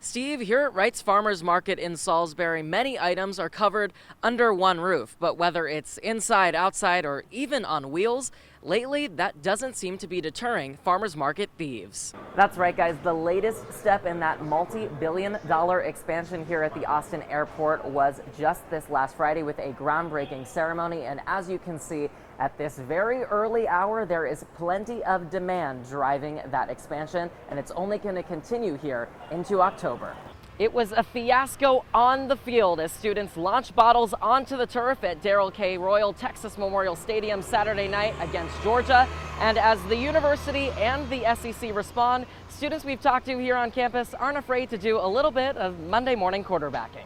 Steve, here at Wright's Farmers Market in Salisbury, many items are covered under one roof, but whether it's inside, outside, or even on wheels, lately that doesn't seem to be deterring farmers market thieves. That's right, guys. The latest step in that multi-billion-dollar expansion here at the Austin airport was just this last Friday with a groundbreaking ceremony, and as you can see, at this very early hour, there is plenty of demand driving that expansion, and it's only going to continue here into October. It was a fiasco on the field as students launched bottles onto the turf at Darrell K. Royal Texas Memorial Stadium Saturday night against Georgia. And as the university and the SEC respond, students we've talked to here on campus aren't afraid to do a little bit of Monday morning quarterbacking.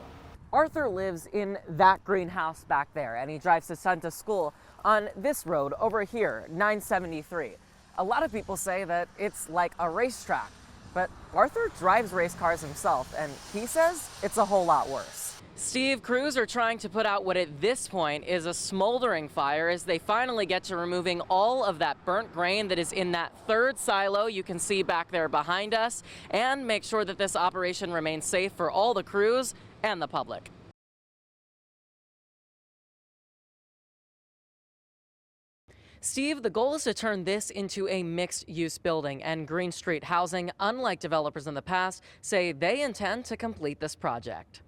Arthur lives in that greenhouse back there, and he drives his son to school on this road over here, 973. A lot of people say that it's like a racetrack, but Arthur drives race cars himself, and he says it's a whole lot worse. Steve, crews are trying to put out what at this point is a smoldering fire as they finally get to removing all of that burnt grain that is in that third silo you can see back there behind us, and make sure that this operation remains safe for all the crews and the public. Steve, the goal is to turn this into a mixed-use building, and Green Street Housing, unlike developers in the past, say they intend to complete this project.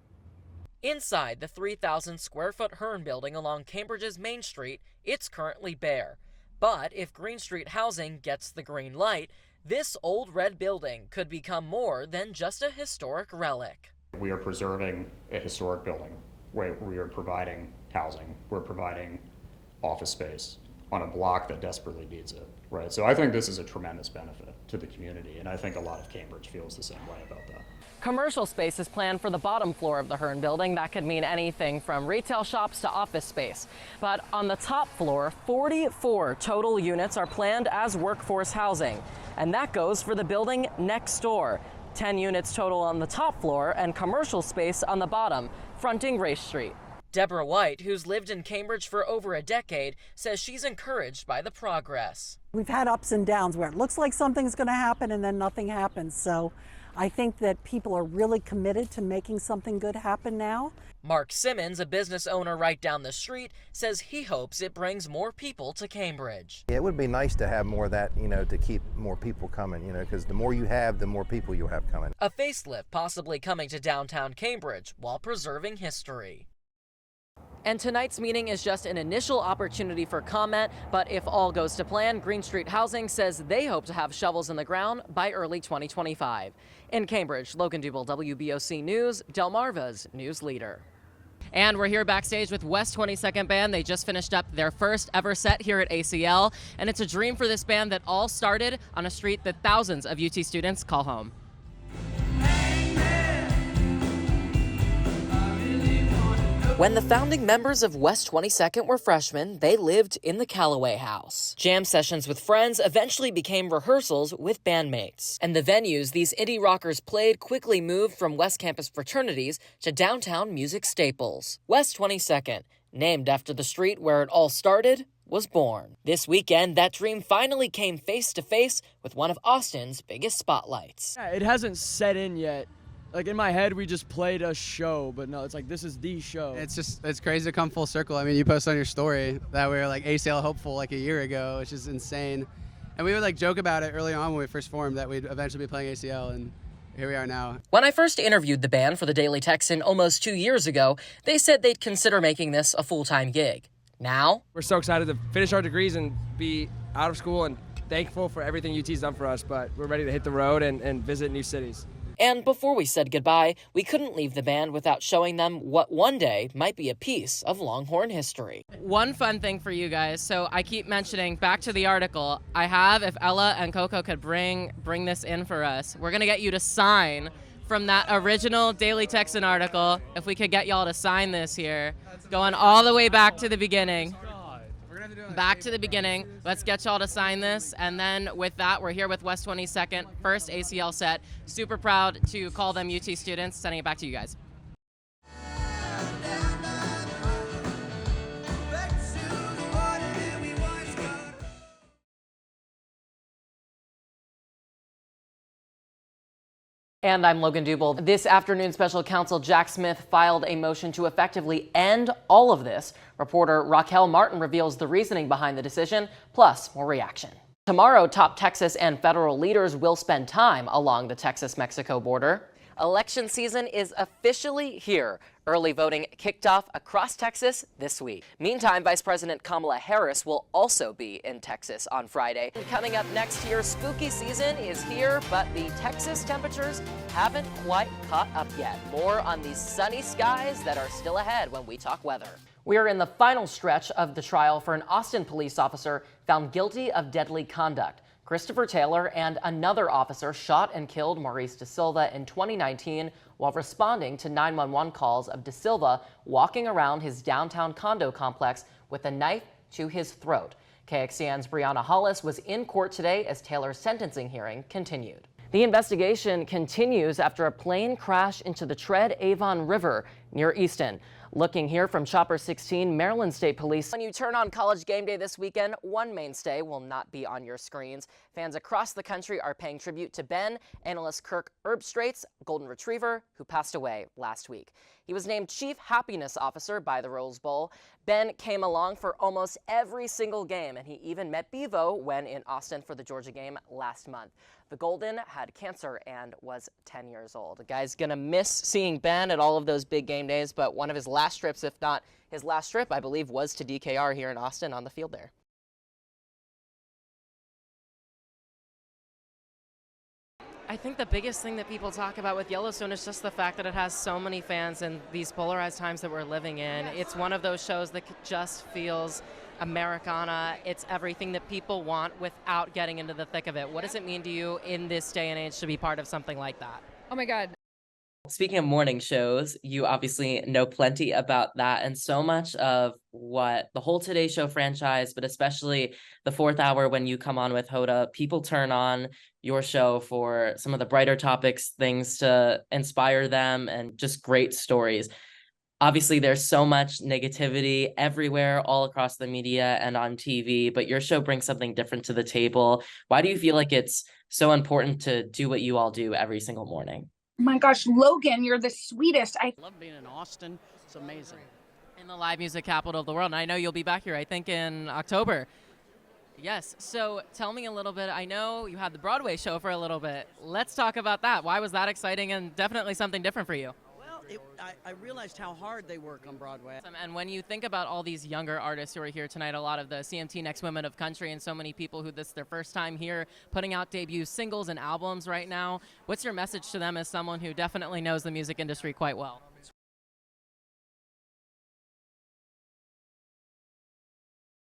Inside the 3,000-square-foot Hearn building along Cambridge's Main Street, it's currently bare. But if Green Street Housing gets the green light, this old red building could become more than just a historic relic. We are preserving a historic building where we are providing housing, we're providing office space on a block that desperately needs it, right? So I think this is a tremendous benefit to the community, and I think a lot of Cambridge feels the same way about that. Commercial space is planned for the bottom floor of the Hearn building. That could mean anything from retail shops to office space. But on the top floor, 44 total units are planned as workforce housing, and that goes for the building next door. 10 units total on the top floor and commercial space on the bottom, fronting Race Street. Deborah White, who's lived in Cambridge for over a decade, says she's encouraged by the progress. We've had ups and downs where it looks like something's going to happen and then nothing happens. So I think that people are really committed to making something good happen now. Mark Simmons, a business owner right down the street, says he hopes it brings more people to Cambridge. It would be nice to have more of that, to keep more people coming, because the more you have, the more people you'll have coming. A facelift possibly coming to downtown Cambridge while preserving history. And tonight's meeting is just an initial opportunity for comment, but if all goes to plan, Green Street Housing says they hope to have shovels in the ground by early 2025. In Cambridge, Logan Dubel, WBOC News, Delmarva's news leader. And we're here backstage with West 22nd Band. They just finished up their first ever set here at ACL, and it's a dream for this band that all started on a street that thousands of UT students call home. When the founding members of West 22nd were freshmen, they lived in the Callaway House. Jam sessions with friends eventually became rehearsals with bandmates. And the venues these indie rockers played quickly moved from West Campus fraternities to downtown music staples. West 22nd, named after the street where it all started, was born. This weekend, that dream finally came face to face with one of Austin's biggest spotlights. Yeah, it hasn't set in yet. Like in my head, we just played a show, but no, it's like this is the show. It's crazy to come full circle. I mean, you posted on your story that we were like ACL hopeful like a year ago, which is insane. And we would like joke about it early on when we first formed that we'd eventually be playing ACL, and here we are now. When I first interviewed the band for the Daily Texan almost 2 years ago, they said they'd consider making this a full-time gig. Now, we're so excited to finish our degrees and be out of school and thankful for everything UT's done for us, but we're ready to hit the road and visit new cities. And before we said goodbye, we couldn't leave the band without showing them what one day might be a piece of Longhorn history. One fun thing for you guys, so I keep mentioning, back to the article, I have, if Ella and Coco could bring this in for us, we're going to get you to sign from that original Daily Texan article. If we could get y'all to sign this here, going all the way back to the beginning. Back to the beginning. Let's get y'all to sign this. And then with that, we're here with West 22nd, first ACL set. Super proud to call them UT students. Sending it back to you guys. And I'm Logan Dubel. This afternoon, special counsel Jack Smith filed a motion to effectively end all of this. Reporter Raquel Martin reveals the reasoning behind the decision, plus more reaction. Tomorrow, top Texas and federal leaders will spend time along the Texas-Mexico border. Election season is officially here. Early voting kicked off across Texas this week. Meantime, Vice President Kamala Harris will also be in Texas on Friday. Coming up next year, spooky season is here, but the Texas temperatures haven't quite caught up yet. More on these sunny skies that are still ahead when we talk weather. We are in the final stretch of the trial for an Austin police officer found guilty of deadly conduct. Christopher Taylor and another officer shot and killed Maurice De Silva in 2019 while responding to 911 calls of De Silva walking around his downtown condo complex with a knife to his throat. KXCN's Brianna Hollis was in court today as Taylor's sentencing hearing continued. The investigation continues after a plane crashed into the Tread Avon River near Easton. Looking here from Chopper 16, Maryland State Police. When you turn on College Game Day this weekend, one mainstay will not be on your screens. Fans across the country are paying tribute to Ben, analyst Kirk Herbstrait's golden retriever, who passed away last week. He was named Chief Happiness Officer by the Rose Bowl. Ben came along for almost every single game, and he even met Bevo when in Austin for the Georgia game last month. The Golden had cancer and was 10 years old. The guy's gonna miss seeing Ben at all of those big game days, but one of his last trips, if not his last trip, I believe, was to DKR here in Austin on the field there. I think the biggest thing that people talk about with Yellowstone is just the fact that it has so many fans in these polarized times that we're living in. It's one of those shows that just feels Americana. It's everything that people want without getting into the thick of it. What does it mean to you in this day and age to be part of something like that? Oh my God. Speaking of morning shows, you obviously know plenty about that, and so much of what the whole Today Show franchise, but especially the fourth hour when you come on with Hoda, people turn on your show for some of the brighter topics, things to inspire them, and just great stories. Obviously, there's so much negativity everywhere, all across the media and on TV, but your show brings something different to the table. Why do you feel like it's so important to do what you all do every single morning? Oh my gosh, Logan, you're the sweetest. I love being in Austin. It's amazing. In the live music capital of the world. And I know you'll be back here, I think, in October. Yes. So tell me a little bit. I know you had the Broadway show for a little bit. Let's talk about that. Why was that exciting and definitely something different for you? Well, I realized how hard they work on Broadway. And when you think about all these younger artists who are here tonight, a lot of the CMT Next Women of Country and so many people who this is their first time here, putting out debut singles and albums right now, what's your message to them as someone who definitely knows the music industry quite well?